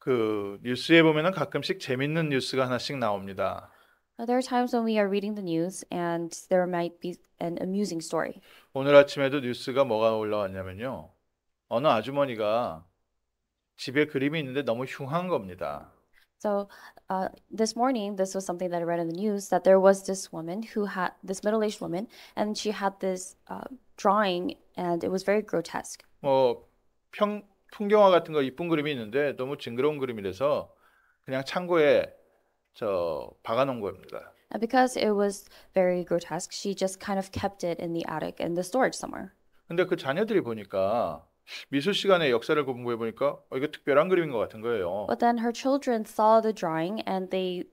그 뉴스에 보면은 가끔씩 재밌는 뉴스가 하나씩 나옵니다. There are times when we are reading the news and there might be an amusing story. 오늘 아침에도 뉴스가 뭐가 올라왔냐면요. 어느 아주머니가 집에 그림이 있는데 너무 흉한 겁니다. So, this morning, this was something that I read in the news that there was this woman who had this middle-aged woman, and she had this drawing, and it was very grotesque. 뭐 풍경화 같은 거 이쁜 그림이 있는데 너무 징그러운 그림이라서 그냥 창고에 박아놓은 겁니다. And because it was very grotesque, she just kind of kept it in the attic in the storage somewhere. 근데 그 자녀들이 보니까 미술 시간에 역사를 공부해 보니까 이거 특별한 그림인 것 같은 거예요. But then her children saw the drawing and they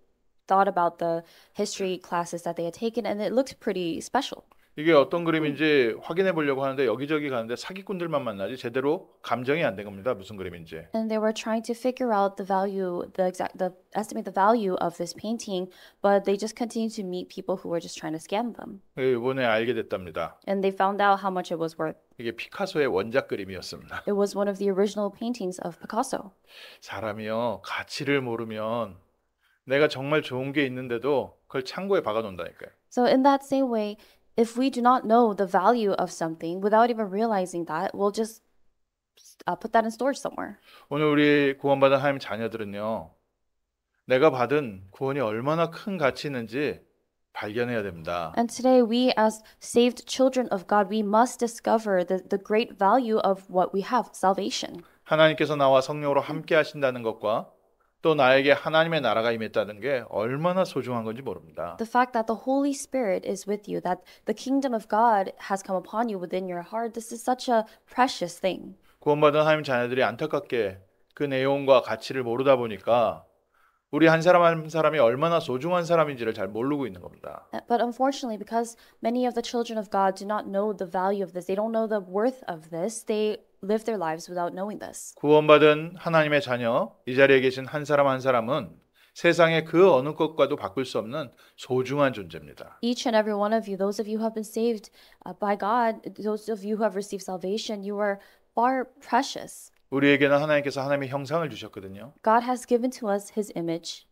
thought about the history classes that they had taken, and it looked pretty special. 이게 어떤 그림인지 확인해 보려고 하는데 여기저기 가는데 사기꾼들만 만나지 제대로 감정이 안 된 겁니다. 무슨 그림인지. And they were trying to figure out the value, estimate the value of this painting, but they just continued to meet people who were just trying to scam them. 이번에 알게 됐답니다. And they found out how much it was worth. 이게 피카소의 원작 그림이었습니다. It was one of the original paintings of Picasso. 사람이요, 가치를 모르면 내가 정말 좋은 게 있는데도 그걸 창고에 박아 놓는다니까요. So in that same way, if we do not know the value of something without even realizing that, we'll just put that in storage somewhere. 오늘 우리 구원받은 하나님 자녀들은요, 내가 받은 구원이 얼마나 큰 가치 있는지 발견해야 됩니다. And today, we as saved children of God, we must discover the great value of what we have, salvation. 하나님께서 나와 성령으로 함께 하신다는 것과 또 나에게 하나님의 나라가 임했다는 게 얼마나 소중한 건지 모릅니다. The fact that the Holy Spirit is with you, that the kingdom of God has come upon you within your heart, this is such a precious thing. 구원받은 하나님 자녀들이 안타깝게 그 내용과 가치를 모르다 보니까 우리 한 사람 한 사람이 얼마나 소중한 사람인지를 잘 모르고 있는 겁니다. But unfortunately, because many of the children of God do not know the value of this, they don't know the worth of this, they live their lives without knowing this. 구원받은 하나님의 자녀, 이 자리에 계신 한 사람 한 사람은 세상의 그 어느 것과도 바꿀 수 없는 소중한 존재입니다. Each and every one of you, those of you who have been saved by God, those of you who have received salvation, you are far precious. 우리에게는 하나님께서 하나님의 형상을 주셨거든요. God has given to us his image.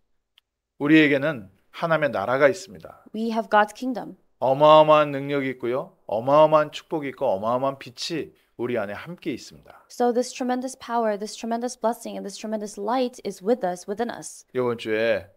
우리에게는 하나님의 나라가 있습니다. We have God's kingdom. 어마어마한 능력이 있고요. 어마어마한 축복이 있고 어마어마한 빛이 우리 안에 함께 있습니다. So this tremendous power, this tremendous blessing, and this tremendous light is with us, within us. 이번 주에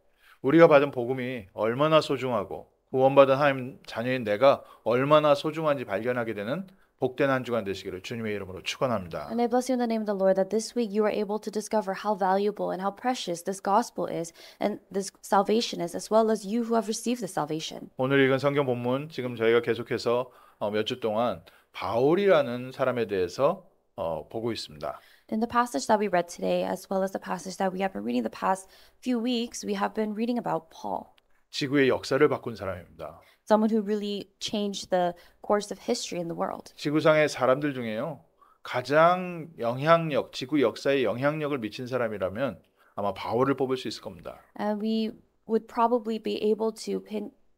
우리가 받은 복음이 얼마나 소중하고 구원받은 하나님 자녀인 내가 얼마나 소중한지 발견하게 되는 복된 한 주간 되시기를 주님의 이름으로 축원합니다. And I bless you in the name of the Lord that this week you are able to discover how valuable and how precious this gospel is and this salvation is, as well as you who have received the salvation. 오늘 읽은 성경 본문 지금 저희가 계속해서 몇 주 동안 바울이라는 사람에 대해서 보고 있습니다. In the passage that we read today, as well as the passage that we have been reading the past few weeks, we have been reading about Paul, 지구의 역사를 바꾼 사람입니다. someone who really changed the course of history in the world. 지구상의 사람들 중에요. 가장 영향력, 지구 역사에 영향력을 미친 사람이라면 아마 바울을 뽑을 수 있을 겁니다. And we would probably be able to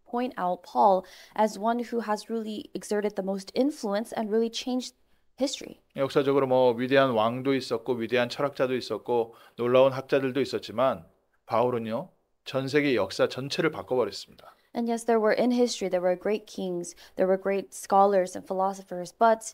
point out Paul as one who has really exerted the most influence and really changed history. 역사적으로 위대한 왕도 있었고 위대한 철학자도 있었고 놀라운 학자들도 있었지만 바울은요. 전 세계 역사 전체를 바꿔버렸습니다. And yes, there were in history, there were great kings, there were great scholars and philosophers, but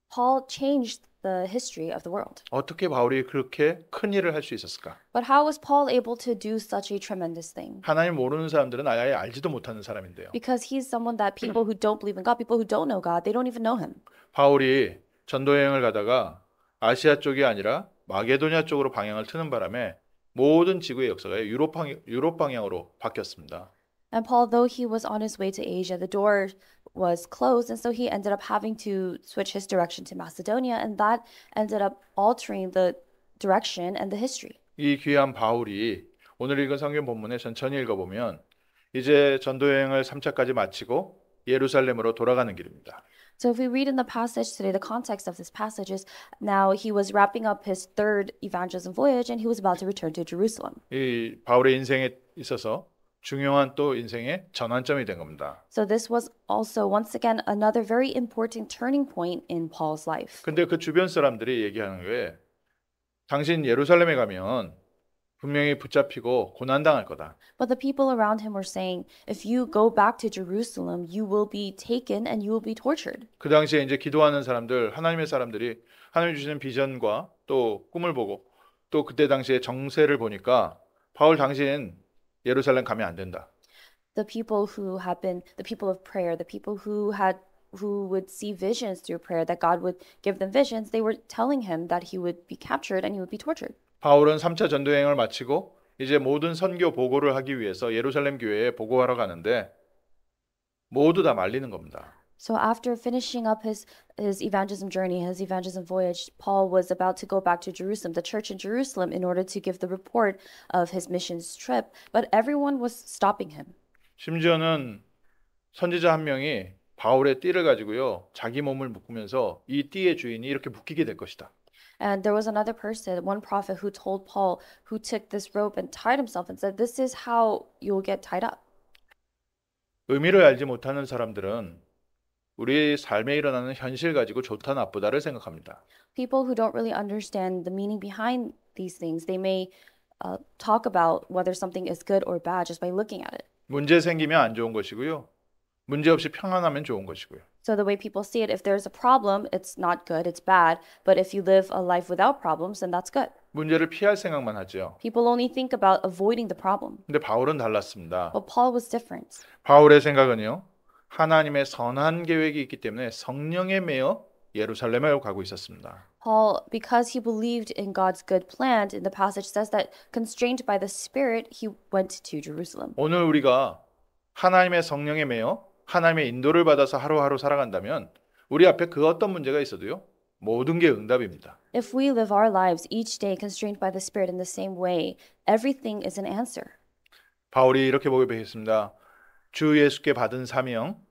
Paul changed the history of the world. 어떻게 바울이 그렇게 큰 일을 할 수 있었을까? But how was Paul able to do such a tremendous thing? 하나님 모르는 사람들은 아예 알지도 못하는 사람인데요. Because he's someone that people who don't believe in God, people who don't know God, they don't even know him. 바울이 전도 여행을 가다가 아시아 쪽이 아니라 마게도냐 쪽으로 방향을 트는 바람에 모든 지구의 역사가 유럽 방향으로 바뀌었습니다. And Paul, though he was on his way to Asia, the door was closed, and so he ended up having to switch his direction to Macedonia, and that ended up altering the direction and the history. 이 귀한 바울이 오늘 읽은 성경 본문에 천천히 읽어보면 이제 전도 여행을 3차까지 마치고 예루살렘으로 돌아가는 길입니다. So if we read in the passage today, the context of this passage is now he was wrapping up his third evangelism voyage, and he was about to return to Jerusalem. 이 바울의 인생에 있어서 중요한 또 인생의 전환점이 된 겁니다. So this was also once again another very important turning point in Paul's life. 근데 그 주변 사람들이 얘기하는 게 당신 예루살렘에 가면 분명히 붙잡히고 고난당할 거다. But the people around him were saying, if you go back to Jerusalem, you will be taken and you will be tortured. 그 당시에 이제 기도하는 사람들, 하나님의 사람들이 하나님 주시는 비전과 또 꿈을 보고 또 그때 당시에 정세를 보니까 바울 당신 예루살렘 가면 안 된다. The people who have been the people of prayer, the people who would see visions through prayer, that God would give them visions, they were telling him that he would be captured and he would be tortured. 바울은 3차 전도 여행을 마치고 이제 모든 선교 보고를 하기 위해서 예루살렘 교회에 보고하러 가는데 모두 다 말리는 겁니다. So after finishing up his evangelism journey, his evangelism voyage, Paul was about to go back to Jerusalem, the church in Jerusalem, in order to give the report of his missions trip, but everyone was stopping him. 심지어는 선지자 한 명이 바울의 띠를 가지고요. 자기 몸을 묶으면서 이 띠의 주인이 이렇게 묶이게 될 것이다. And there was another person, one prophet, who told Paul, who took this rope and tied himself and said, this is how you'll get tied up. 의미를 알지 못하는 사람들은 우리 삶에 일어나는 현실 가지고 좋다 나쁘다를 생각합니다. People who don't really understand the meaning behind these things, they may talk about whether something is good or bad just by looking at it. 문제 생기면 안 좋은 것이고요. 문제 없이 평안하면 좋은 것이고요. So the way people see it, if there's a problem, it's not good, it's bad. But if you live a life without problems, then that's good. 문제를 피할 생각만 하죠. People only think about avoiding the problem. 근데 바울은 달랐습니다. But Paul was different. 바울의 생각은요. 하나님의 선한 계획이 있기 때문에 성령에 매여 예루살렘에 가고 있었습니다. Paul, because he believed in God's good plan, in the passage says that constrained by the Spirit, he went to Jerusalem. 오늘 우리가 하나님의 성령에 매여 하나님의 인도를 받아서 하루하루 살아간다면 우리 앞에 그 어떤 문제가 있어도요. 모든 게 응답입니다. If we live our lives each day constrained by the Spirit in the same way, everything is an answer. 바울이 이렇게 고백했습니다. 주 예수께 받은 사명,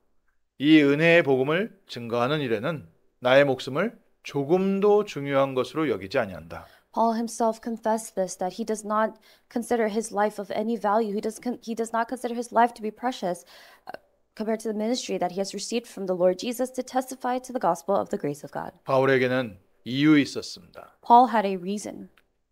이 은혜의 복음을 증거하는 일에는 나의 목숨을 조금도 중요한 것으로 여기지 아니한다. Paul himself confessed this, that he does not consider his life of any value. He does not consider his life to be precious compared to the ministry that he has received from the Lord Jesus to testify to the gospel of the grace of God. 바울에게는 이유 있었습니다. Paul had a reason.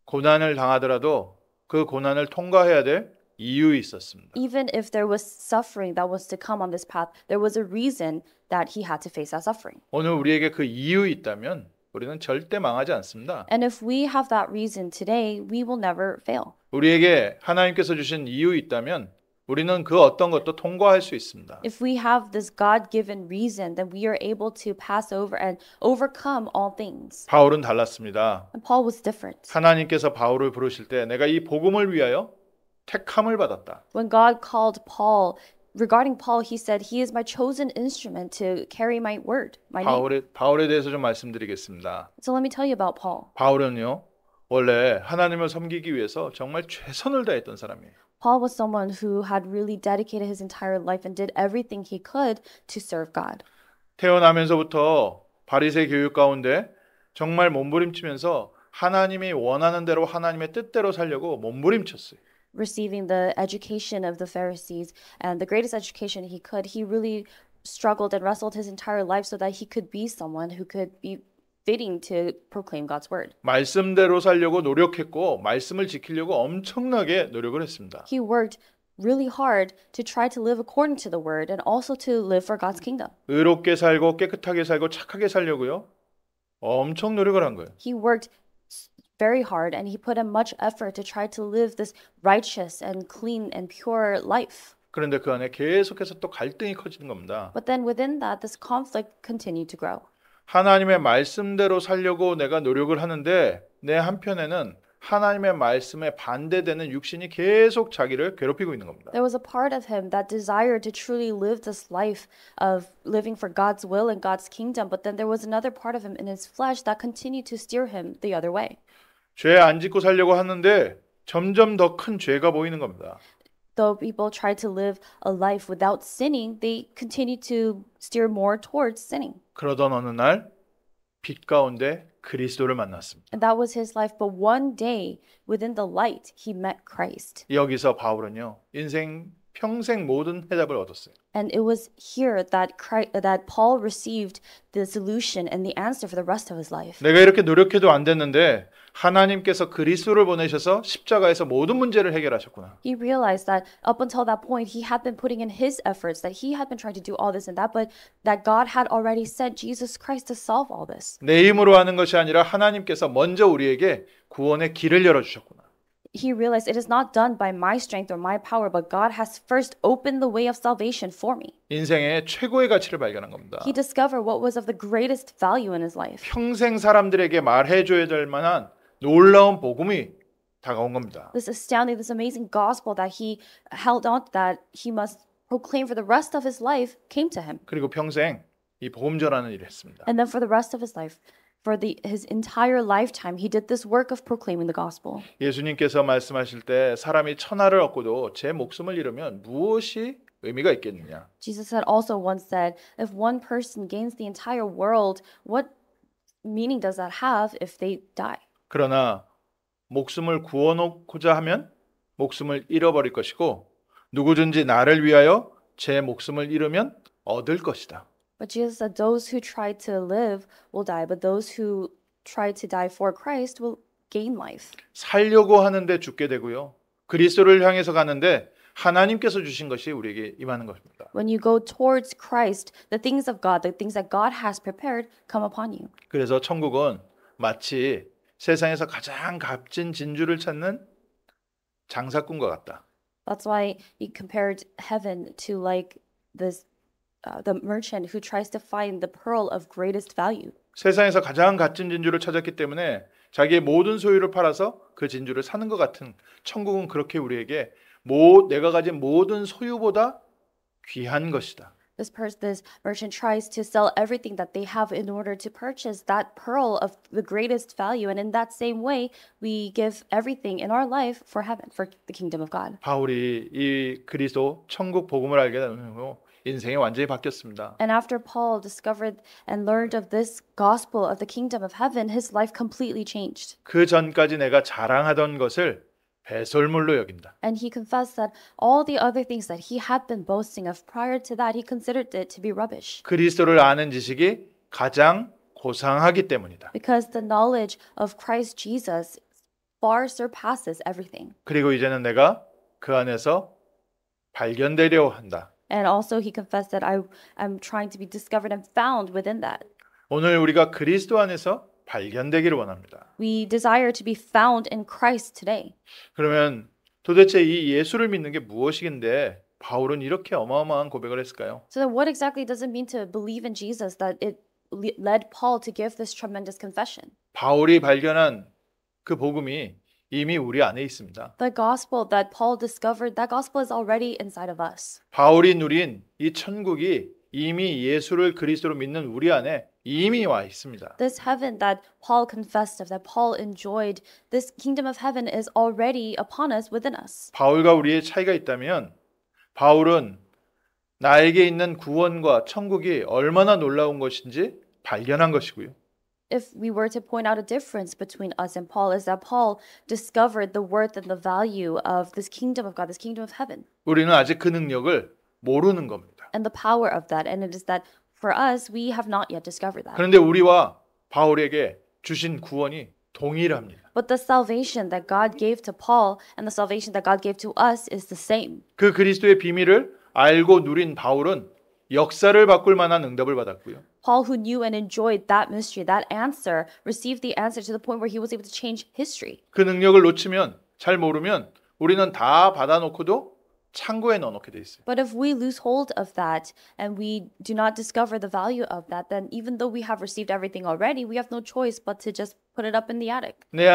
고난을 당하더라도 그 고난을 통과해야 될 이유 있었습니다. Even if there was suffering that was to come on this path, there was a reason that he had to face that suffering. 오늘 우리에게 그 이유 있다면 우리는 절대 망하지 않습니다. And if we have that reason today, we will never fail. 우리에게 하나님께서 주신 이유 있다면 우리는 그 어떤 것도 통과할 수 있습니다. If we have this God-given reason, then we are able to pass over and overcome all things. 바울은 달랐습니다. And Paul was different. 하나님께서 바울을 부르실 때 내가 이 복음을 위하여 택함을 받았다. When God called Paul, regarding Paul, he said, he is my chosen instrument to carry my word, my name. 바울에 대해서 좀 말씀드리겠습니다. So let me tell you about Paul. 바울은요. 원래 하나님을 섬기기 위해서 정말 최선을 다했던 사람이에요. Paul was someone who had really dedicated his entire life and did everything he could to serve God. 태어나면서부터 바리새 교육 가운데 정말 몸부림치면서 하나님이 원하는 대로 하나님의 뜻대로 살려고 몸부림쳤어요. Receiving the education of the Pharisees and the greatest education he could, he really struggled and wrestled his entire life so that he could be someone who could be fitting to proclaim God's word. 말씀대로 살려고 노력했고 말씀을 지키려고 엄청나게 노력을 했습니다. He worked really hard to try to live according to the word and also to live for God's kingdom. 의롭게 살고 깨끗하게 살고 착하게 살려고요. 엄청 노력을 한 거예요. He worked very hard and he put in much effort to try to live this righteous and clean and pure life. 그런데 그 안에 계속해서 또 갈등이 커지는 겁니다. But then within that, this conflict continued to grow. 하나님의 말씀대로 살려고 내가 노력을 하는데 내 한편에는 하나님의 말씀에 반대되는 육신이 계속 자기를 괴롭히고 있는 겁니다. There was a part of him that desired to truly live this life of living for God's will and God's kingdom, but then there was another part of him in his flesh that continued to steer him the other way. 죄 안 짓고 살려고 하는데 점점 더 큰 죄가 보이는 겁니다. Though people tried to live a life without sinning, they continued to steer more towards sinning. 그러던 어느 날 빛 가운데 그리스도를 만났습니다. And that was his life. But one day, within the light, he met Christ. 여기서 바울은요. 인생 평생 모든 해답을 얻었어요. And it was here that Paul received the solution and the answer for the rest of his life. 내가 이렇게 노력해도 안 됐는데 하나님께서 그리스도를 보내셔서 십자가에서 모든 문제를 해결하셨구나. He realized that up until that point, he had been putting in his efforts, that he had been trying to do all this and that, but that God had already sent Jesus Christ to solve all this. 내 힘으로 하는 것이 아니라 하나님께서 먼저 우리에게 구원의 길을 열어주셨구나. He realized it is not done by my strength or my power, but God has first opened the way of salvation for me. 인생의 최고의 가치를 발견한 겁니다. He discovered what was of the greatest value in his life. 평생 사람들에게 말해줘야 될 만한 놀라운 복음이 다가온 겁니다. This astounding, this amazing gospel that he held on to, that he must proclaim for the rest of his life, came to him. 그리고 평생 이 복음 전하는 일을 했습니다. And then for the rest of his life, for his entire lifetime, he did this work of proclaiming the gospel. 예수님께서 말씀하실 때 사람이 천하를 얻고도 제 목숨을 잃으면 무엇이 의미가 있겠느냐? Jesus had also once said, if one person gains the entire world, what meaning does that have if they die? 그러나 목숨을 구원하고자 하면 목숨을 잃어버릴 것이고 누구든지 나를 위하여 제 목숨을 잃으면 얻을 것이다. But Jesus said, those who try to live will die, but those who try to die for Christ will gain life. 살려고 하는데 죽게 되고요. 그리스도를 향해서 가는데 하나님께서 주신 것이 우리에게 임하는 것입니다. When you go towards Christ, the things of God, the things that God has prepared, come upon you. 그래서 천국은 마치 세상에서 가장 값진 진주를 찾는 장사꾼과 같다. That's why he compared heaven to like this, the merchant who tries to find the pearl of greatest value. 세상에서 가장 값진 진주를 찾았기 때문에 자기의 모든 소유를 팔아서 그 진주를 사는 것 같은 천국은 그렇게 우리에게 내가 가진 모든 소유보다 귀한 것이다. This merchant tries to sell everything that they have in order to purchase that pearl of the greatest value. And in that same way, we give everything in our life for heaven, for the kingdom of God. 바울이 이 그리스도 천국 복음을 알게 되고 인생이 완전히 바뀌었습니다. And after Paul discovered and learned of this gospel of the kingdom of heaven, his life completely changed. 그 전까지 내가 자랑하던 것을 배설물로 여긴다. And he confessed that all the other things that he had been boasting of prior to that, he considered it to be rubbish. 그리스도를 아는 지식이 가장 고상하기 때문이다. Because the knowledge of Christ Jesus far surpasses everything. 그리고 이제는 내가 그 안에서 발견되려 한다. And also he confessed that I'm trying to be discovered and found within that. 오늘 우리가 그리스도 안에서 발견되기를 원합니다. We desire to be found in Christ today. 그러면 도대체 이 예수를 믿는 게 무엇이긴데 바울은 이렇게 어마어마한 고백을 했을까요? So then what exactly does it mean to believe in Jesus that it led Paul to give this tremendous confession? 바울이 발견한 그 복음이 이미 우리 안에 있습니다. The gospel that Paul discovered, that gospel is already inside of us. 바울이 누린 이 천국이 이미 예수를 그리스도로 믿는 우리 안에 이미 와 있습니다. This heaven that Paul confessed of, that Paul enjoyed, this kingdom of heaven is already upon us, within us. 바울과 우리의 차이가 있다면 바울은 나에게 있는 구원과 천국이 얼마나 놀라운 것인지 발견한 것이고요. If we were to point out a difference between us and Paul, is that Paul discovered the worth and the value of this kingdom of God, this kingdom of heaven, 우리는 아직 그 능력을 모르는 겁니다. and the power of that. And it is that for us, we have not yet discovered that. 그런데 우리와 바울에게 주신 구원이 동일합니다. But the salvation that God gave to Paul and the salvation that God gave to us is the same. 그 그리스도의 비밀을 알고 누린 바울은 역사를 바꿀 만한 응답을 받았고요. Paul, who knew and enjoyed that mystery, that answer, received the answer to the point where he was able to change history. 그 능력을 놓치면 잘 모르면 우리는 다 받아놓고도 창고에 넣어놓게 돼 있어요. But if we lose hold of that and we do not discover the value of that, then even though we have received everything already, we have no choice but to just put it up in the attic. 내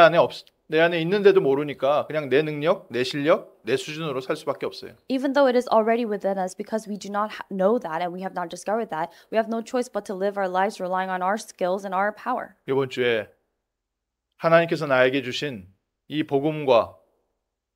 안에 있는데도 모르니까 그냥 내 능력, 내 실력, 내 수준으로 살 수밖에 없어요. Even though it is already within us, because we do not know that and we have not discovered that, we have no choice but to live our lives relying on our skills and our power. 이번 주에 하나님께서 나에게 주신 이 복음과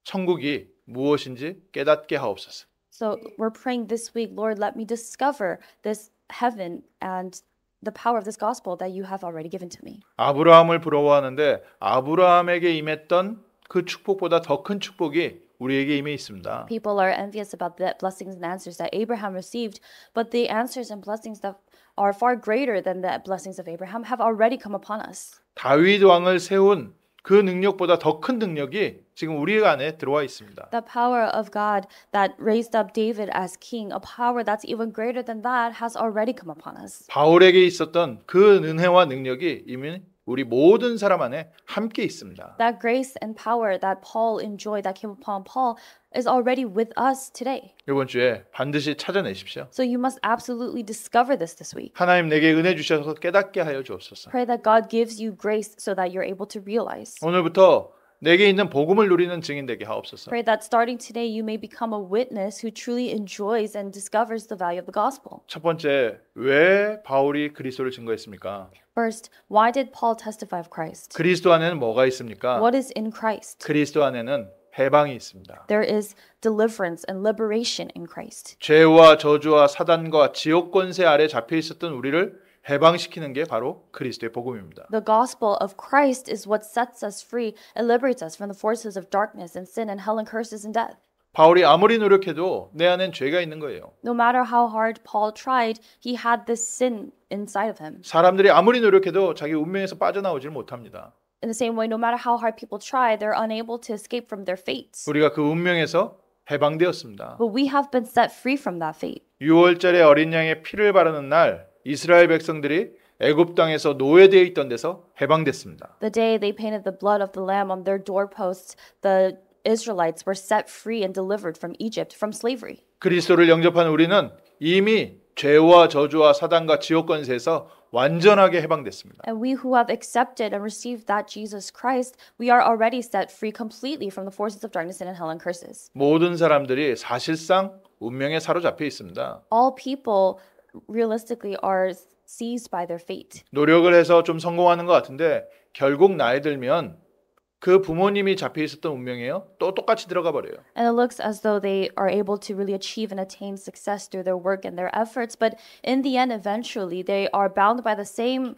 천국이 무엇인지 깨닫게 하옵소서. So we're praying this week, Lord, let me discover this heaven and the power of this gospel that you have already given to me. 아브라함을 부러워하는데 아브라함에게 임했던 그 축복보다 더 큰 축복이 우리에게 임해 있습니다. People are envious about the blessings and answers that Abraham received, but the answers and blessings that are far greater than the blessings of Abraham have already come upon us. 다윗 왕을 세운 그 능력보다 더 큰 능력이 지금 우리 안에 들어와 있습니다. The power of God that raised up David as king, a power that's even greater than that, has already come upon us. 바울에게 있었던 그 은혜와 능력이 이미 우리 모든 사람 안에 함께 있습니다. That grace and power that Paul enjoyed, that came upon Paul, is already with us today. 이번 주에 반드시 찾아내십시오. So you must absolutely discover this week. 하나님 내게 은혜 주셔서 깨닫게 하여 주옵소서. Pray that God gives you grace so that you're able to realize. 오늘부터 내게 있는 복음을 누리는 증인 되게 하옵소서. Pray that starting today you may become a witness who truly enjoys and discovers the value of the gospel. 첫 번째, 왜 바울이 그리스도를 증거했습니까? First, why did Paul testify of Christ? 그리스도 안에는 뭐가 있습니까? What is in Christ? 그리스도 안에는 해방이 있습니다. There is deliverance and liberation in Christ. 죄와 저주와 사단과 지옥 권세 아래 잡혀 있었던 우리를 해방시키는 게 바로 그리스도의 복음입니다. The gospel of Christ is what sets us free and liberates us from the forces of darkness and sin and hell and curses and death. 바울이 아무리 노력해도 내 안엔 죄가 있는 거예요. No matter how hard Paul tried, he had this sin inside of him. 사람들이 아무리 노력해도 자기 운명에서 빠져나오질 못합니다. In the same way, no matter how hard people try, they're unable to escape from their fates. 우리가 그 운명에서 해방되었습니다. But we have been set free from that fate. 6월절에 어린 양의 피를 바르는 날 이스라엘 백성들이 애굽 땅에서 노예되어 있던 데서 해방됐습니다. The day they painted the blood of the lamb on their doorposts, the Israelites were set free and delivered from Egypt, from slavery. 그리스도를 영접한 우리는 이미 죄와 저주와 사단과 지옥 권세에서 완전하게 해방됐습니다. And we who have accepted and received that Jesus Christ, we are already set free completely from the forces of darkness and hell and curses. 모든 사람들이 사실상 운명에 사로잡혀 있습니다. All people realistically are seized by their fate. 노력을 해서 좀 성공하는 것 같은데 결국 나이 들면 그 부모님이 잡혀 있었던 운명이에요. 또 똑같이 들어가 버려요. And it looks as though they are able to really achieve and attain success through their work and their efforts, but in the end, eventually, they are bound by the same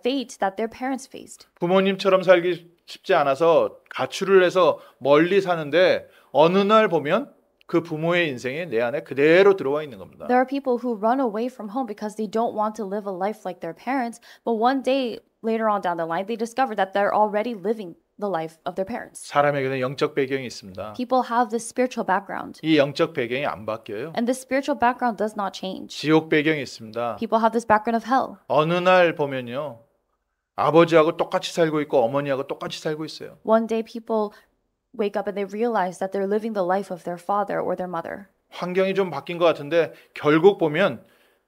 fate that their parents faced. 부모님처럼 살기 쉽지 않아서 가출을 해서 멀리 사는데 어느 날 보면 그 부모의 인생이 내 안에 그대로 들어와 있는 겁니다. There are people who run away from home because they don't want to live a life like their parents, but one day later on down the line, they discover that they're already living the life of their parents. 사람에게는 영적 배경이 있습니다. People have this spiritual background, 이 영적 배경이 안 바뀌어요. and this spiritual background does not change. 지옥 배경이 있습니다. People have this background of hell. 어느 날 보면요. 아버지하고 똑같이 살고 있고 어머니하고 똑같이 살고 있어요. One day, people wake up and they realize that they're living the life of their father or their mother. 환경이 좀 바뀐 것 같은데 결국 보면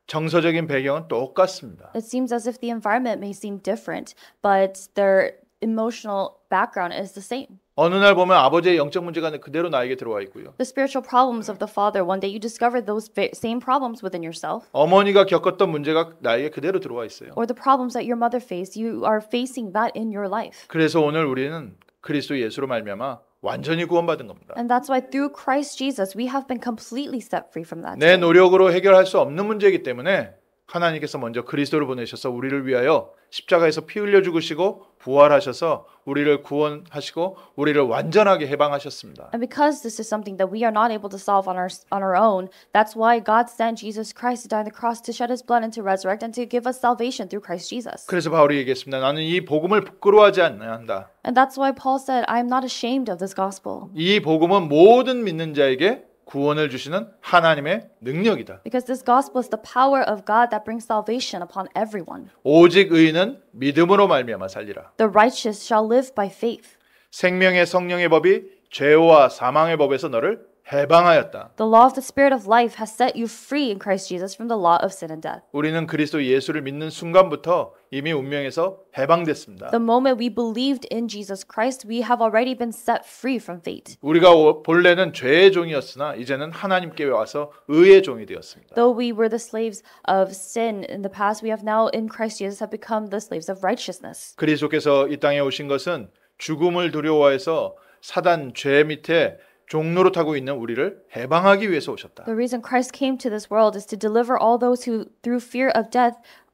정서적인 배경은 똑같습니다. It seems as if the environment may seem different, but their emotional background is the same. 어느 날 보면 아버지의 영적 문제가 그대로 나에게 들어와 있고요. The spiritual problems of the father, one day you discover those same problems within yourself. 어머니가 겪었던 문제가 나에게 그대로 들어와 있어요. Or the problems that your mother faced, you are facing that in your life. 그래서 오늘 우리는 그리스도 예수로 말미암아 완전히 구원받은 겁니다. And that's why through Christ Jesus, we have been completely set free from that. 내 노력으로 해결할 수 없는 문제이기 때문에 하나님께서 먼저 그리스도를 보내셔서 우리를 위하여 십자가에서 피 흘려 죽으시고 부활하셔서 우리를 구원하시고 우리를 완전하게 해방하셨습니다. And because this is something that we are not able to solve on our own, that's why God sent Jesus Christ to die on the cross to shed his blood and to resurrect and to give us salvation through Christ Jesus. 그래서 바울이 얘기했습니다. 나는 이 복음을 부끄러워하지 않는다. And that's why Paul said, I am not ashamed of this gospel. 이 복음은 모든 믿는 자에게 구원을 주시는 하나님의 능력이다. Because this gospel is the power of God that brings salvation upon everyone. 오직 의인은 믿음으로 말미암아 살리라. The righteous shall live by faith. 생명의 성령의 법이 죄와 사망의 법에서 너를 해방하였다. The law of the Spirit of life has set you free in Christ Jesus from the law of sin and death. 우리는 그리스도 예수를 믿는 순간부터 이미 운명에서 해방됐습니다. The moment we believed in Jesus Christ, we have already been set free from fate. 우리가 본래는 죄의 종이었으나 이제는 하나님께 와서 의의 종이 되었습니다. Though we were the slaves of sin in the past, we have now in Christ Jesus have become the slaves of righteousness. 그리스도께서 이 땅에 오신 것은 죽음을 두려워해서 사단 죄 밑에 종노릇하고 있는 우리를 해방하기 위해서 오셨다. The reason Christ came to this world is to deliver all those who, through fear of death,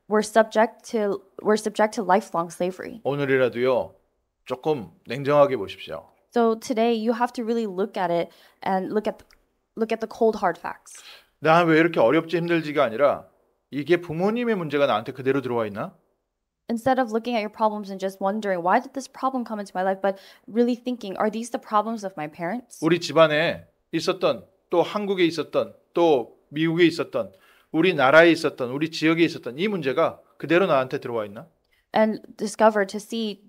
were subject to lifelong slavery. 오늘이라도요 조금 냉정하게 보십시오. So today you have to really look at it and look at the cold hard facts. 나 왜 이렇게 어렵지 힘들지가 아니라 이게 부모님의 문제가 나한테 그대로 들어와 있나? Instead of looking at your problems and just wondering, why did this problem come into my life? But really thinking, are these the problems of my parents? 우리 집안에 있었던, 또 한국에 있었던, 또 미국에 있었던, 우리 나라에 있었던, 우리 지역에 있었던 이 문제가 그대로 나한테 들어와 있나? And discover to see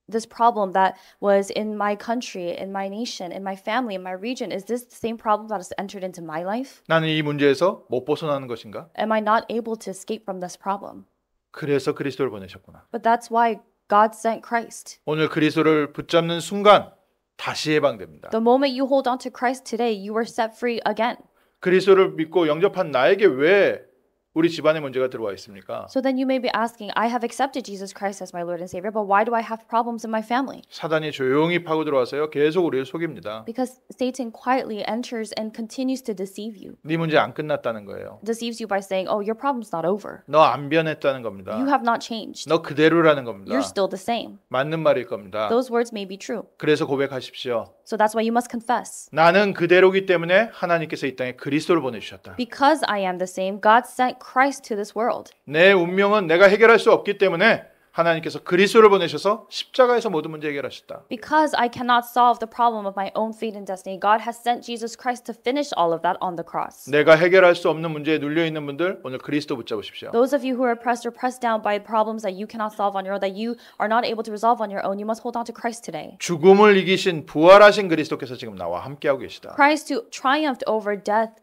this problem that was in my country, in my nation, in my family, in my region. Is this the same problem that has entered into my life? 나는 이 문제에서 못 벗어나는 것인가? Am I not able to escape from this problem? 그래서 그리스도를 보내셨구나. But that's why God sent Christ. 오늘 그리스도를 붙잡는 순간 다시 해방됩니다. The moment you hold on to Christ today, you are set free again. 그리스도를 믿고 영접한 나에게 왜 우리 집안에 문제가 들어와 있습니까? So then you may be asking, I have accepted Jesus Christ as my Lord and Savior, but why do I have problems in my family? 사단이 조용히 파고 들어와서요. 계속 우리를 속입니다. Because Satan quietly enters and continues to deceive you. 네 문제 안 끝났다는 거예요. Deceives you by saying, oh, your problem's not over. 너 안 변했다는 겁니다. You have not changed. 너 그대로라는 겁니다. You're still the same. 맞는 말일 겁니다. Those words may be true. 그래서 고백하십시오. So that's why you must confess. 나는 그대로기 때문에 하나님께서 이 땅에 그리스도를 보내주셨다. Because I am the same, God sent Christ to this world. 내 운명은 내가 해결할 수 없기 때문에 하나님께서 그리스도를 보내셔서 십자가에서 모든 문제 해결하셨다. Because I cannot solve the problem of my own fate and destiny, God has sent Jesus Christ to finish all of that on the cross. 내가 해결할 수 없는 문제에 눌려 있는 분들 오늘 그리스도 붙잡으십시오. Those of you who are oppressed or pressed down by problems that you cannot solve on your own, that you are not able to resolve on your own, you must hold on to Christ today. 죽음을 이기신 부활하신 그리스도께서 지금 나와 함께하고 계시다. Christ who triumphed over death,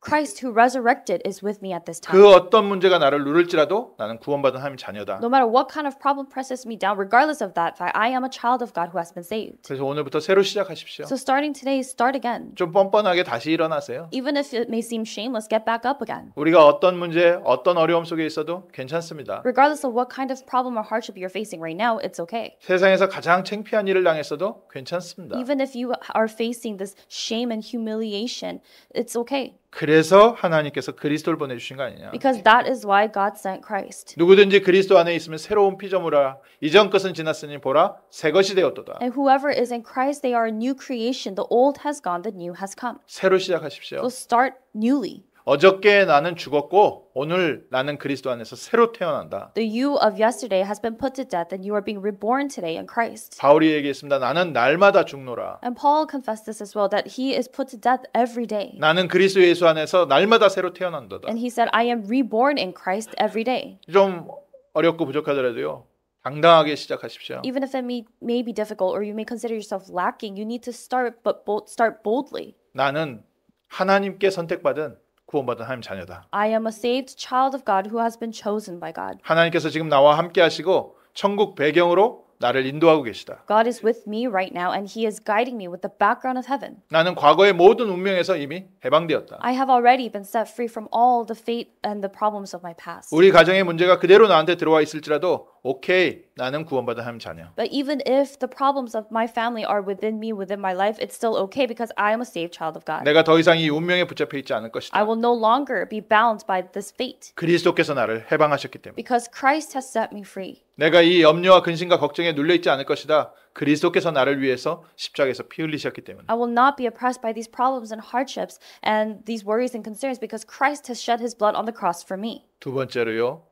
Christ who resurrected is with me at this time. 그 어떤 문제가 나를 누를지라도 나는 구원받은 하나님 자녀다. No matter what kind of problem presses me down, regardless of that fact, I am a child of God who has been saved. 그래서 오늘부터 새로 시작하십시오. So starting today, start again. 좀 뻔뻔하게 다시 일어나세요. Even if it may seem shameless, get back up again. 우리가 어떤 문제, 어떤 어려움 속에 있어도 괜찮습니다. Regardless of what kind of problem or hardship you're facing right now, it's okay. 세상에서 가장 창피한 일을 당했어도 괜찮습니다. Even if you are facing this shame and humiliation, it's okay. 그래서 하나님께서 그리스도를 보내주신 거 아니냐. Because that is why God sent Christ. 누구든지 그리스도 안에 있으면 새로운 피조물이라 이전 것은 지났으니 보라 새 것이 되었도다. And whoever is in Christ, they are a new creation. The old has gone, the new has come. 새로 시작하십시오. So start newly. 어저께 나는 죽었고 오늘 나는 그리스도 안에서 새로 태어난다. The you of yesterday has been put to death and you are being reborn today in Christ. 바울이 얘기했습니다. 나는 날마다 죽노라. And Paul confessed this as well, that he is put to death every day. 나는 그리스도 예수 안에서 날마다 새로 태어난도다. And he said, I am reborn in Christ every day. 좀 어렵고 부족하더라도요. 당당하게 시작하십시오. Even if it may be difficult or you may consider yourself lacking, you need to start, but start boldly. 나는 하나님께 선택받은 구원받은 하나님 자녀다. I am a saved child of God who has been chosen by God. 하나님께서 지금 나와 함께 하시고 천국 배경으로 나를 인도하고 계시다. God is with me right now and he is guiding me with the background of heaven. 나는 과거의 모든 운명에서 이미 해방되었다. I have already been set free from all the fate and the problems of my past. 우리 가정의 문제가 그대로 나한테 들어와 있을지라도 오케이, 나는 구원받은 하나님 자녀. But even if the problems of my family are within me, within my life, it's still okay because I am a saved child of God. 내가 더 이상 이 운명에 붙잡혀 있지 않을 것이다. I will no longer be bound by this fate 그리스도께서 나를 해방하셨기 때문에. because Christ has set me free. 내가 이 염려와 근심과 걱정에 눌려 있지 않을 것이다. 그리스도께서 나를 위해서 십자가에서 피 흘리셨기 때문에. I will not be oppressed by these problems and hardships and these worries and concerns because Christ has shed his blood on the cross for me. 두 번째로요.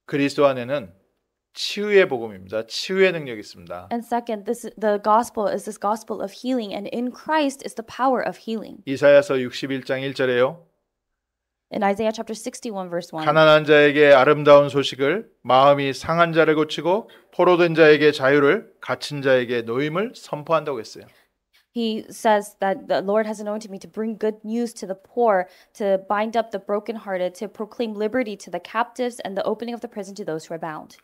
그리스도 안에는 치유의 복음입니다. 치유의 능력이 있습니다. And second, the gospel is this gospel of healing, and in Christ is the power of healing. 이사야서 61장 1절에요. In Isaiah chapter 61 verse 1. 가난한 자에게 아름다운 소식을, 마음이 상한 자를 고치고 포로된 자에게 자유를, 갇힌 자에게 노임을 선포한다고 했어요. He says that the Lord has anointed me to bring good news to the poor, to bind up the brokenhearted, to proclaim liberty to the captives and the opening of the prison to those who are bound.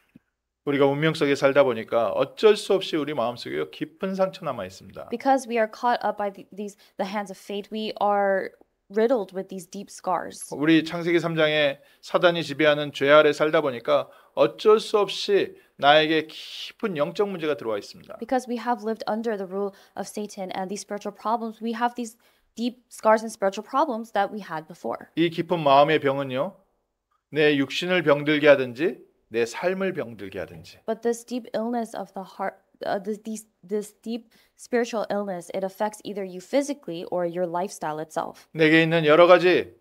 우리가 운명 속에 살다 보니까 어쩔 수 없이 우리 마음속에 깊은 상처 남아 있습니다. Because we are caught up by the hands of fate, we are riddled with these deep scars. 우리 창세기 3장에 사단이 지배하는 죄 아래 살다 보니까 어쩔 수 없이 나에게 깊은 영적 문제가 들어와 있습니다. Because we have lived under the rule of Satan and these spiritual problems, we have these deep scars and spiritual problems that we had before. 이 깊은 마음의 병은요, 내 육신을 병들게 하든지 내 삶을 병들게 하든지. But this deep illness of the heart, this deep spiritual illness, it affects either you physically or your lifestyle itself. 내게 있는 여러 가지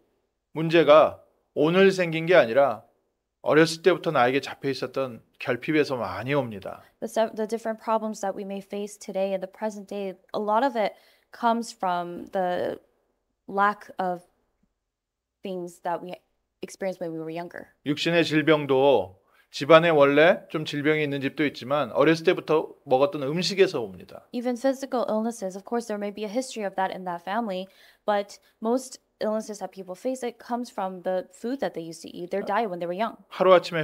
문제가 오늘 생긴 게 아니라 어렸을 때부터 나에게 잡혀 있었던 결핍에서 많이 옵니다. The different problems that we may face today in the present day, a lot of it comes from the lack of things that we experienced when we were younger. 육신의 질병도 집안에 원래 좀 질병이 있는 집도 있지만 어렸을 때부터 먹었던 음식에서 옵니다. Even physical illnesses, of course, there may be a history of that in that family, but most illnesses that people face, it comes from the food that they used to eat, their diet when they were young. 하루아침에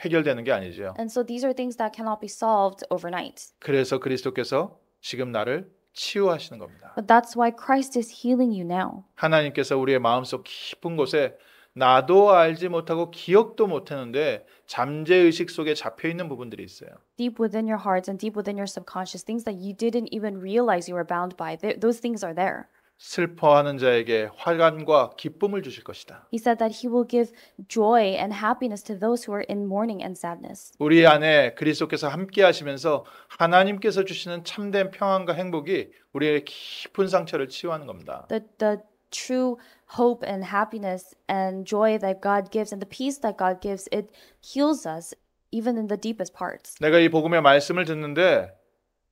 해결되는 게 아니죠. And so these are things that cannot be solved overnight. 그래서 그리스도께서 지금 나를 치유하시는 겁니다. But that's why Christ is healing you now. 하나님께서 우리의 마음속 깊은 곳에 나도 알지 못하고 기억도 못했는데 잠재의식 속에 잡혀 있는 부분들이 있어요. Deep within your hearts and deep within your subconscious, things that you didn't even realize you were bound by, those things are there. 슬퍼하는 자에게 환관과 기쁨을 주실 것이다. He said that he will give joy and happiness to those who are in mourning and sadness. 우리 안에 그리스도께서 함께 하시면서 하나님께서 주시는 참된 평안과 행복이 우리의 깊은 상처를 치유하는 겁니다. The true hope and happiness and joy that God gives and the peace that God gives, it heals us even in the deepest parts. 내가 이 복음의 말씀을 듣는데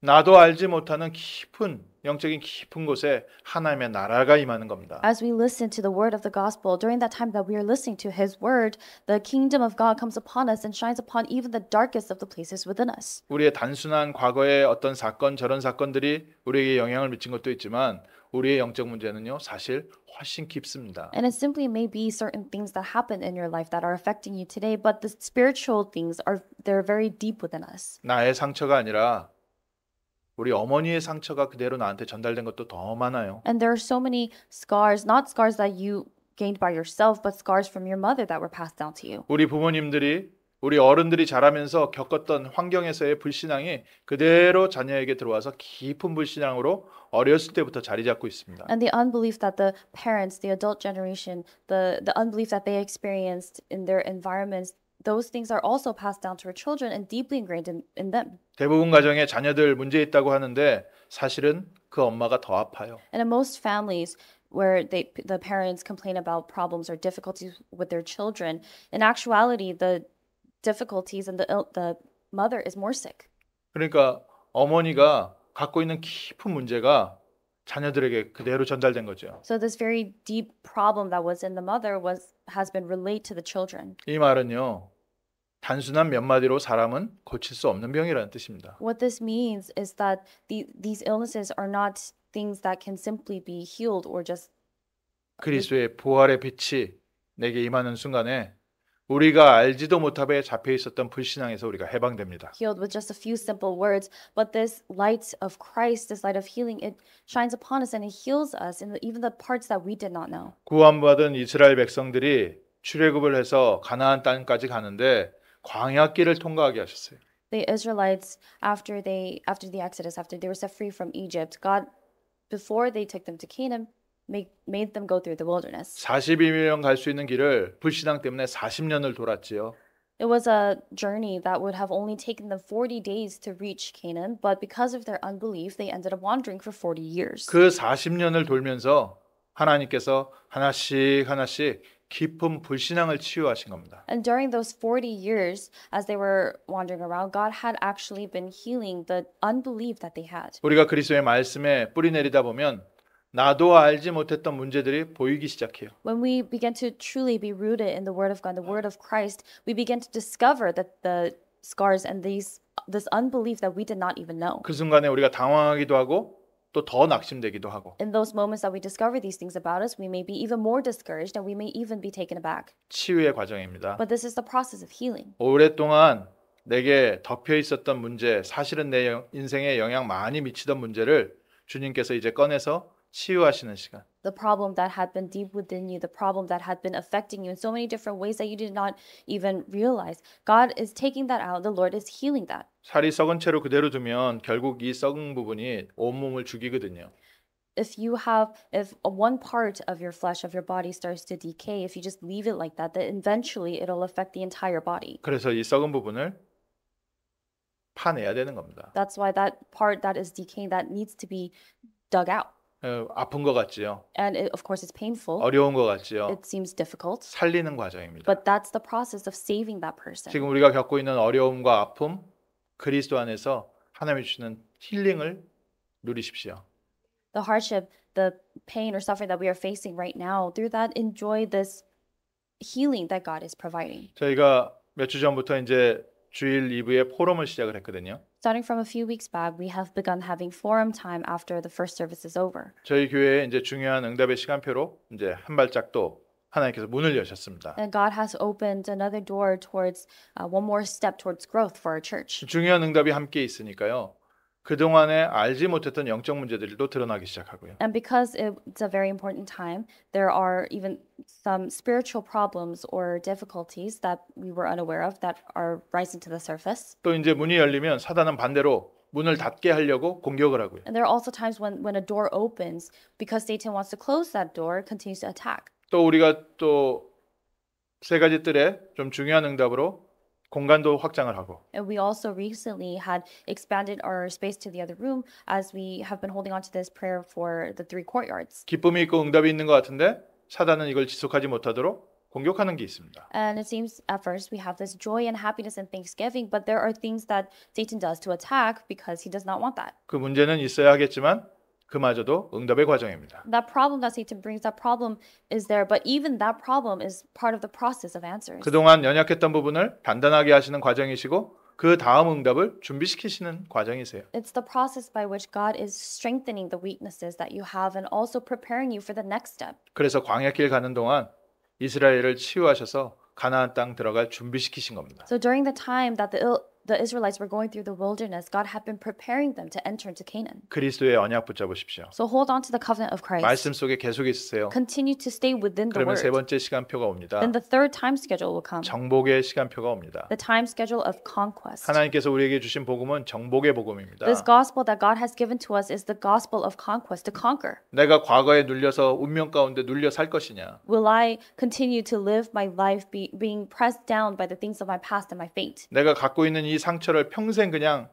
나도 알지 못하는 깊은 영적인 깊은 곳에 하나님의 나라가 임하는 겁니다. As we listen to the word of the gospel, during that time that we are listening to his word, the kingdom of God comes upon us and shines upon even the darkest of the places within us. 우리의 단순한 과거의 어떤 사건 저런 사건들이 우리에게 영향을 미친 것도 있지만 우리의 영적 문제는요 사실 훨씬 깊습니다. And it simply may be certain things that happen in your life that are affecting you today, but the spiritual things they're very deep within us. 나의 상처가 아니라 우리 어머니의 상처가 그대로 나한테 전달된 것도 더 많아요. And there are so many scars, not scars that you gained by yourself, but scars from your mother that were passed down to you. 우리 부모님들이 우리 어른들이 자라면서 겪었던 환경에서의 불신앙이 그대로 자녀에게 들어와서 깊은 불신앙으로 어렸을 때부터 자리 잡고 있습니다. And the unbelief that the parents, the adult generation, the unbelief that they experienced in their environments, those things are also passed down to our children and deeply ingrained in them. 대부분 가정에 자녀들 문제 있다고 하는데 사실은 그 엄마가 더 아파요. And in most families where the parents complain about problems or difficulties with their children, in actuality, the difficulties and the mother is more sick. 그러니까 어머니가 갖고 있는 깊은 문제가 자녀들에게 그대로 전달된 거죠. So this very deep problem that was in the mother has been relayed to the children. 이 말은요. 단순한 몇 마디로 사람은 고칠 수 없는 병이라는 뜻입니다. What this means is that these illnesses are not things that can simply be healed or just 그리스도의 부활의 빛이 내게 임하는 순간에 우리가 알지도 못하게 잡혀 있었던 불신앙에서 우리가 해방됩니다. healed with just a few simple words, but this light of Christ, this light of healing, it shines upon us and it heals us in even the parts that we did not know. 구원받은 이스라엘 백성들이 출애굽을 해서 가나안 땅까지 가는데 광야길을 통과하게 하셨어요. The Israelites, after the Exodus, after they were set free from Egypt, God, before they took them to Canaan, made them go through the wilderness. 42년 갈 수 있는 길을 불신앙 때문에 40년을 돌았지요. It was a journey that would have only taken them 40 days to reach Canaan, but because of their unbelief, they ended up wandering for 40 years. 그 40년을 돌면서 하나님께서 하나씩 하나씩 깊은 불신앙을 치유하신 겁니다. And during those 40 years, as they were wandering around, God had actually been healing the unbelief that they had. 우리가 그리스도의 말씀에 뿌리 내리다 보면 나도 알지 못했던 문제들이 보이기 시작해요. When we begin to truly be rooted in the Word of God, the Word of Christ, we begin to discover that the scars and this unbelief that we did not even know. 그 순간에 우리가 당황하기도 하고 또 더 낙심되기도 하고 In those moments that we discover these things about us, we may be even more discouraged and we may even be taken aback. 치유의 과정입니다. But this is the process of healing. 오랫동안 내게 덮여 있었던 문제, 사실은 내 인생에 영향 많이 미치던 문제를 주님께서 이제 꺼내서 치유하시는 시간. The problem that had been deep within you, the problem that had been affecting you in so many different ways that you did not even realize. God is taking that out. The Lord is healing that. 살이 썩은 채로 그대로 두면 결국 이 썩은 부분이 온몸을 죽이거든요. If one part of your flesh, of your body starts to decay, if you just leave it like that, then eventually it'll affect the entire body. 그래서 이 썩은 부분을 파내야 되는 겁니다. That's why that part that is decaying, that needs to be dug out. 아픈 것 같지요. And of course, it's painful. 어려운 것 같지요. It seems difficult. 살리는 과정입니다. But that's the process of saving that person. 지금 우리가 겪고 있는 어려움과 아픔, 그리스도 안에서 하나님이 주시는 힐링을 누리십시오. The hardship, the pain or suffering that we are facing right now, through that, enjoy this healing that God is providing. 저희가 몇 주 전부터 이제 주일 2부에 포럼을 시작을 했거든요. Starting from a few weeks back, we have begun having forum time after the first service is over. 저희 교회에 이제 중요한 응답의 시간표로 이제 한 발짝 또 하나님께서 문을 여셨습니다. And God has opened another door towards one more step towards growth for our church. 중요한 응답이 함께 있으니까요. 그동안에 알지 못했던 영적 문제들도 드러나기 시작하고요. And because it's a very important time, there are even some spiritual problems or difficulties that we were unaware of that are rising to the surface. 또 이제 문이 열리면 사단은 반대로 문을 닫게 하려고 공격을 하고요. And there are also times when a door opens, because Satan wants to close that door, continues to attack. 또 우리가 또 세 가지 뜰에 좀 중요한 응답으로 공간도 확장을 하고 And we also recently had expanded our space to the other room as we have been holding on to this prayer for the 3 courtyards. 기쁨이 있고 응답이 있는 것 같은데 사단은 이걸 지속하지 못하도록 공격하는 게 있습니다. And it seems at first we have this joy and happiness and thanksgiving, but there are things that Satan does to attack because he does not want that. 그 문제는 있어야 하겠지만 그마저도 응답의 과정입니다. That problem that Satan brings, that problem is there, but even that problem is part of the process of answers. 그동안 연약했던 부분을 단단하게 하시는 과정이시고 그 다음 응답을 준비시키시는 과정이세요. It's the process by which God is strengthening the weaknesses that you have and also preparing you for the next step. 그래서 광야길 가는 동안 이스라엘을 치유하셔서 가나안 땅 들어갈 준비시키신 겁니다. So during the time that the Israelites were going through the wilderness, God had been preparing them to enter into Canaan. 그리스도의 언약 붙잡으십시오. So hold on to the covenant of Christ. 말씀 속에 계속 있으세요. Continue to stay within the 그러면 세 word. 번째 시간표가 옵니다. Then the third time schedule will come. 정복의 시간표가 옵니다. The time schedule of conquest. 하나님께서 우리에게 주신 복음은 정복의 복음입니다. This gospel that God has given to us is the gospel of conquest, to conquer. 내가 과거에 눌려서 운명 가운데 눌려 살 것이냐? Will I continue to live my life being pressed down by the things of my past and my fate? 내가 갖고 있는 이 상처를 평생 그냥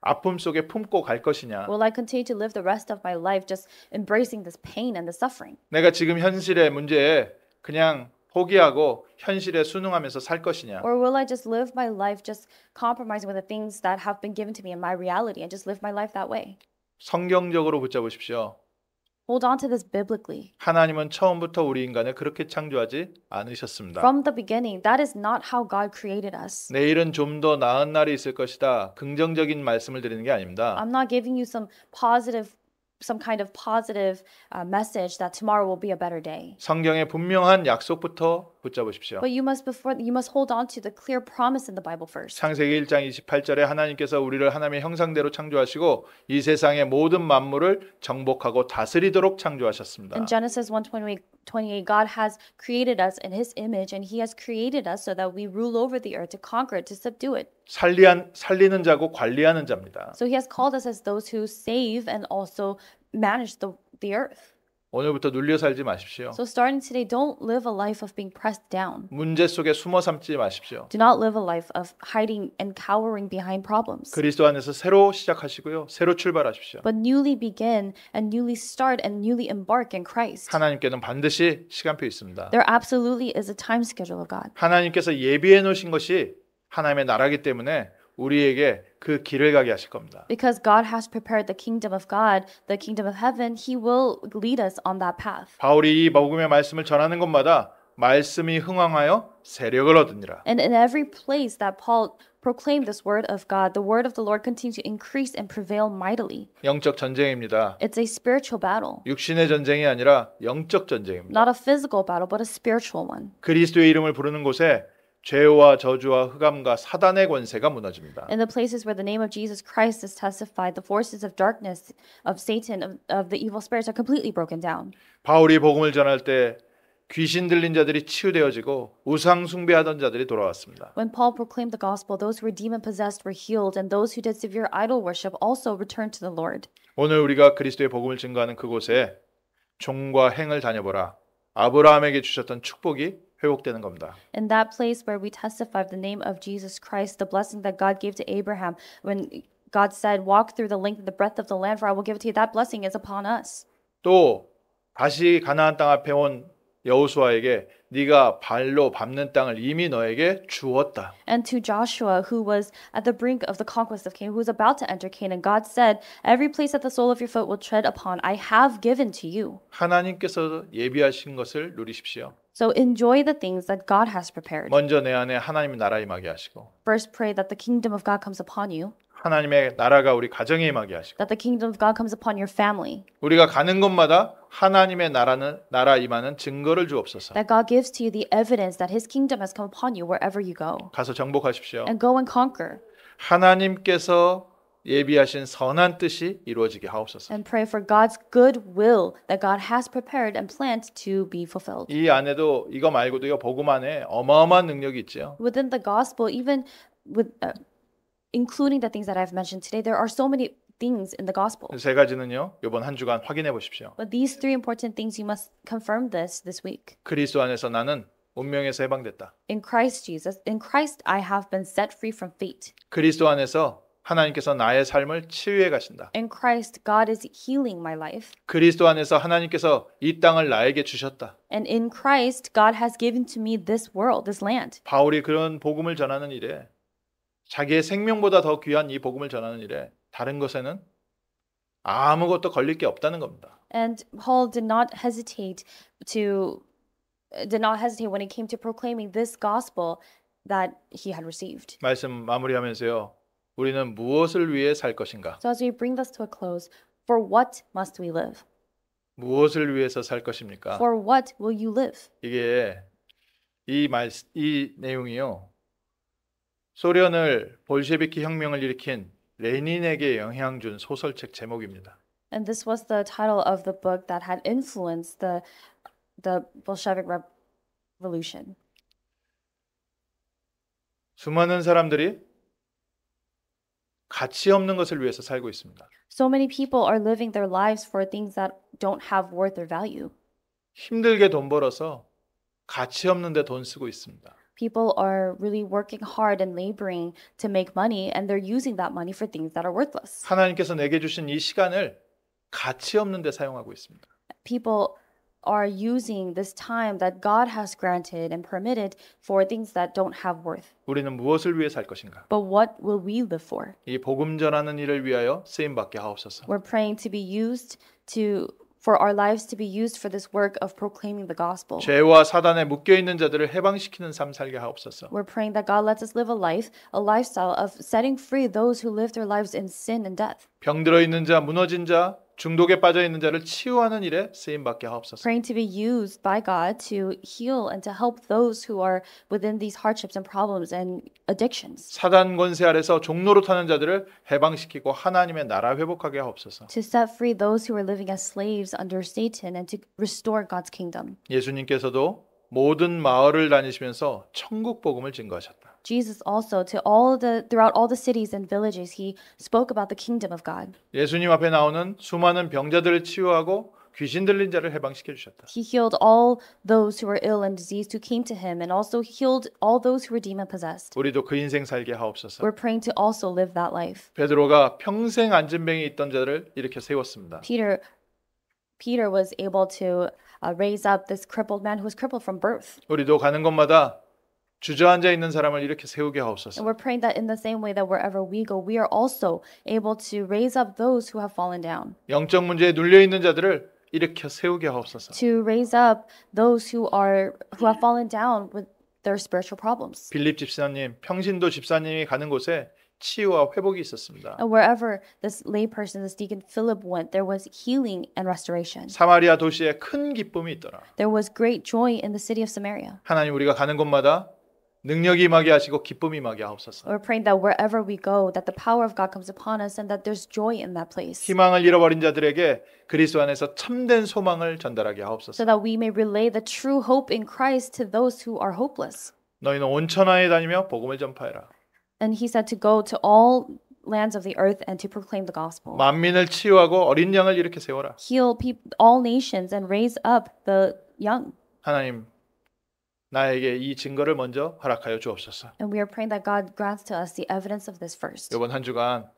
아픔 속에 품고 갈 것이냐? Will I continue to live the rest of my life just embracing this pain and the suffering? 내가 지금 현실의 문제에 그냥 포기하고 현실에 순응하면서 살 것이냐? Or will I just live my life just compromising with the things that have been given to me in my reality and just live my life that way? 성경적으로 붙잡으십시오. Hold on to this biblically. 하나님은 처음부터 우리 인간을 그렇게 창조하지 않으셨습니다. From the beginning, that is not how God created us. 내일은 좀 더 나은 날이 있을 것이다. 긍정적인 말씀을 드리는 게 아닙니다. I'm not giving you some kind of positive message that tomorrow will be a better day. 성경의 분명한 약속부터 붙잡으십시오. But you must hold on to the clear promise in the Bible first. 창세기 1장 28절에 하나님께서 우리를 하나님의 형상대로 창조하시고 이 세상의 모든 만물을 정복하고 다스리도록 창조하셨습니다. In Genesis 1:28, God has created us in His image, and He has created us so that we rule over the earth, to conquer it, to subdue it. 살리는 자고 관리하는 자입니다. So He has called us as those who save and also manage the earth. 오늘부터 눌려 살지 마십시오. So starting today, don't live a life of being pressed down. 문제 속에 숨어 삼지 마십시오. Do not live a life of hiding and cowering behind problems. 그리스도 안에서 새로 시작하시고요. 새로 출발하십시오. But newly begin and newly start and newly embark in Christ. 하나님께는 반드시 시간표 있습니다. There absolutely is a time schedule of God. 하나님께서 예비해 놓으신 것이 하나님의 나라이기 때문에 우리에게 그 길을 가게 하실 겁니다. Because God has prepared the kingdom of God, the kingdom of heaven, He will lead us on that path. 바울이 이 복음의 말씀을 전하는 곳마다 말씀이 흥왕하여 세력을 얻으니라. And in every place that Paul proclaimed this word of God, the word of the Lord continues to increase and prevail mightily. 영적 전쟁입니다. It's a spiritual battle. 육신의 전쟁이 아니라 영적 전쟁입니다. Not a physical battle, but a spiritual one. 그리스도의 이름을 부르는 곳에 죄와 저주와 흑암과 사단의 권세가 무너집니다. In the places where the name of Jesus Christ is testified, the forces of darkness, of Satan, of the evil spirits are completely broken down. 바울이 복음을 전할 때 귀신 들린 자들이 치유되어지고 우상 숭배하던 자들이 돌아왔습니다. When Paul proclaimed the gospel, those who were demon-possessed were healed, and those who did severe idol worship also returned to the Lord. 오늘 우리가 그리스도의 복음을 증거하는 그곳에 종과 행을 다녀보라. 아브라함에게 주셨던 축복이 회복되는 겁니다. In that place where we testify of the name of Jesus Christ, the blessing that God gave to Abraham, when God said, walk through the length and the breadth of the land, for I will give it to you, that blessing is upon us. 또 다시 가나안 땅 앞에 온 여호수아에게 네가 발로 밟는 땅을 이미 너에게 주었다. And to Joshua, who was at the brink of the conquest of Canaan, who was about to enter Canaan, God said, "Every place that the sole of your foot will tread upon, I have given to you." 하나님께서 예비하신 것을 누리십시오. So enjoy the things that God has prepared. 먼저 내 안에 하나님의 나라 임하게 하시고 First, pray that the kingdom of God comes upon you, 하나님의 나라가 우리 가정에 임하게 하시고 that the kingdom of God comes upon your family, 우리가 가는 곳마다 하나님의 나라 임하는 증거를 주옵소서. that God gives to you the evidence that His kingdom has come upon you wherever you go, 가서 정복하십시오. and go and conquer. 하나님께서 예비하신 선한 뜻이 이루어지게 하옵소서. And pray for God's good will that God has prepared and planned to be fulfilled. 이 안에도 이거 말고도 이 복음 안에 어마어마한 능력이 있죠. Within the gospel, even with including the things that I've mentioned today, there are so many things in the gospel. 세 가지는요. 이번 한 주간 확인해 보십시오. But these three important things, you must confirm this week. 그리스도 안에서 나는 운명에서 해방됐다. In Christ Jesus, in Christ I have been set free from fate. 그리스도 안에서 하나님께서 나의 삶을 치유해 가신다. In Christ, God is healing my life. 그리스도 안에서 하나님께서 이 땅을 나에게 주셨다. And in Christ, God has given to me this world, this land. 바울이 그런 복음을 전하는 일에 자기의 생명보다 더 귀한 이 복음을 전하는 일에 다른 것에는 아무것도 걸릴 게 없다는 겁니다. And Paul did not hesitate when it came to proclaiming this gospel that he had received. 말씀 마무리하면서요. 우리는 무엇을 위해 살 것인가? So as we bring this to a close, for what must we live? 무엇을 위해서 살 것입니까? For what will you live? 이게 이 내용이요. 소련을 볼셰비키 혁명을 일으킨 레닌에게 영향 준 소설책 제목입니다. And this was the title of the book that had influenced the Bolshevik Revolution. 수많은 사람들이 가치 없는 것을 위해서 살고 있습니다. So many people are living their lives for things that don't have worth or value. 힘들게 돈 벌어서 가치 없는데 돈 쓰고 있습니다. People are really working hard and laboring to make money, and they're using that money for things that are worthless. 하나님께서 내게 주신 이 시간을 가치 없는데 사용하고 있습니다. People are using this time that God has granted and permitted for things that don't have worth. 우리는 무엇을 위해 살 것인가? But what will we live for? 이 복음 전하는 일을 위하여 쓰임 받게 하옵소서. We're praying to be used for our lives to be used for this work of proclaiming the gospel. 죄와 사단에 묶여 있는 자들을 해방시키는 삶 살게 하옵소서. We're praying that God lets us live a lifestyle of setting free those who live their lives in sin and death. 병들어 있는 자, 무너진 자, 중독에 빠져 있는 자를 치유하는 일에 쓰임 받게 하옵소서. Praying to be used by God to heal and to help those who are within these hardships and problems and addictions. 사단 권세 아래서 종로로 타는 자들을 해방시키고 하나님의 나라 회복하게 하옵소서. To set free those who are living as slaves under Satan and to restore God's kingdom. 예수님께서도 모든 마을을 다니시면서 천국 복음을 증거하셨다. Jesus also throughout all the cities and villages he spoke about the kingdom of God. 예수님 앞에 나오는 수많은 병자들을 치유하고 귀신 들린 자를 해방시켜 주셨다. He healed all those who were ill and diseased who came to him and also healed all those who were demon possessed. 우리도 그 인생 살게 하옵소서. We're praying to also live that life. 베드로가 평생 안진병에 있던 자를 일으켜 세웠습니다. Peter was able to raise up this crippled man who was crippled from birth. 우리도 가는 곳마다 주저앉아 있는 사람을 이렇게 세우게 하옵소서. And we're praying that in the same way that wherever we go, we are also able to raise up those who have fallen down. 영적 문제에 눌려 있는 자들을 일으켜 세우게 하옵소서. To raise up those who have fallen down with their spiritual problems. 빌립 집사님, 평신도 집사님이 가는 곳에 치유와 회복이 있었습니다. And wherever this layperson, this deacon Philip went, there was healing and restoration. 사마리아 도시에 큰 기쁨이 있더라. There was great joy in the city of Samaria. 하나님 우리가 가는 곳마다 능력이 임하게 하시고 기쁨이 임하게 하옵소서. We're praying that wherever we go, that the power of God comes upon us and that there's joy in that place. 희망을 잃어버린 자들에게 그리스도 안에서 참된 소망을 전달하게 하옵소서. So that we may relay the true hope in Christ to those who are hopeless. 너희는 온 천하에 다니며 복음을 전파해라. And he said to go to all lands of the earth and to proclaim the gospel. 만민을 치유하고 어린 양을 일으켜 세워라. Heal all nations and raise up the young. 하나님 나에게 이 증거를 먼저 허락하여 주옵소서. And we are praying that God grants to us the evidence of this first. 이번 한 주간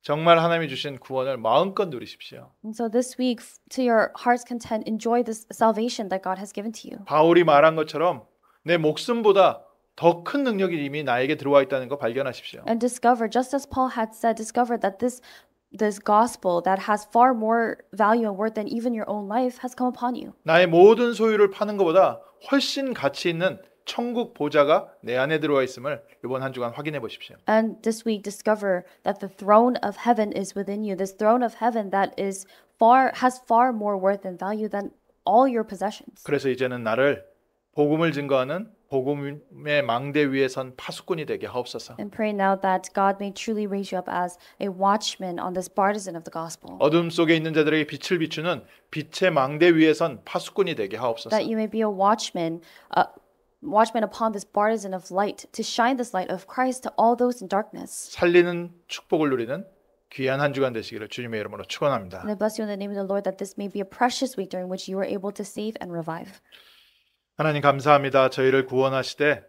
정말 하나님이 주신 구원을 마음껏 누리십시오. And so this week, to your heart's content, enjoy this salvation that God has given to you. 바울이 말한 것처럼 내 목숨보다 더 큰 능력이 이미 나에게 들어와 있다는 거 발견하십시오. And discover, just as Paul had said, discover that this gospel that has far more value and worth than even your own life has come upon you. 나의 모든 소유를 파는 것보다 훨씬 가치 있는 천국 보좌가 내 안에 들어와 있음을 이번 한 주간 확인해 보십시오. And this week, discover that the throne of heaven is within you. This throne of heaven that has far more worth and value than all your possessions. 그래서 이제는 나를 복음을 증거하는 복음의 망대 위에 선 파수꾼이 되게 하옵소서. And pray now that God may truly raise you up as a watchman on this partisan of the gospel. 어둠 속에 있는 자들에게 빛을 비추는 빛의 망대 위에 선 파수꾼이 되게 하옵소서. That you may be a watchman upon this partisan of light, to shine this light of Christ to all those in darkness. 살리는 축복을 누리는 귀한 한 주간 되시기를 주님의 이름으로 축원합니다. And I bless you in the name of the Lord that this may be a precious week during which you are able to save and revive. 하나님 감사합니다. 저희를 구원하시되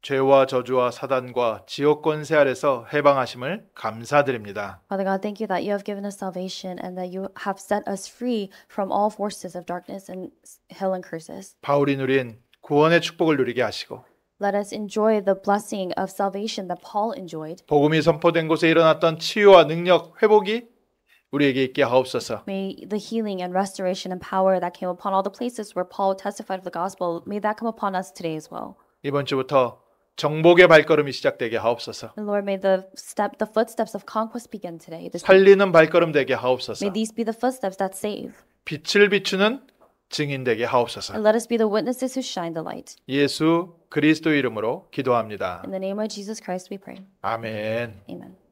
죄와 저주와 사단과 지옥 권세 아래서 해방하심을 감사드립니다. Father God, thank you that you have given us salvation and that you have set us free from all forces of darkness and hell and curses. 바울이 누린 구원의 축복을 누리게 하시고 Let us enjoy the blessing of salvation that Paul enjoyed. 복음이 선포된 곳에 일어났던 치유와 능력, 회복이 우리에게 있게 하옵소서. May the healing and restoration and power that came upon all the places where Paul testified of the gospel, may that come upon us today as well. 이번 주부터 정복의 발걸음이 시작되게 하옵소서. And Lord, may the footsteps of conquest begin today. 살리는 발걸음 되게 하옵소서. May these be the footsteps that save. 빛을 비추는 증인 되게 하옵소서. And let us be the witnesses who shine the light. 예수 그리스도 이름으로 기도합니다. In the name of Jesus Christ we pray. 아멘. Amen.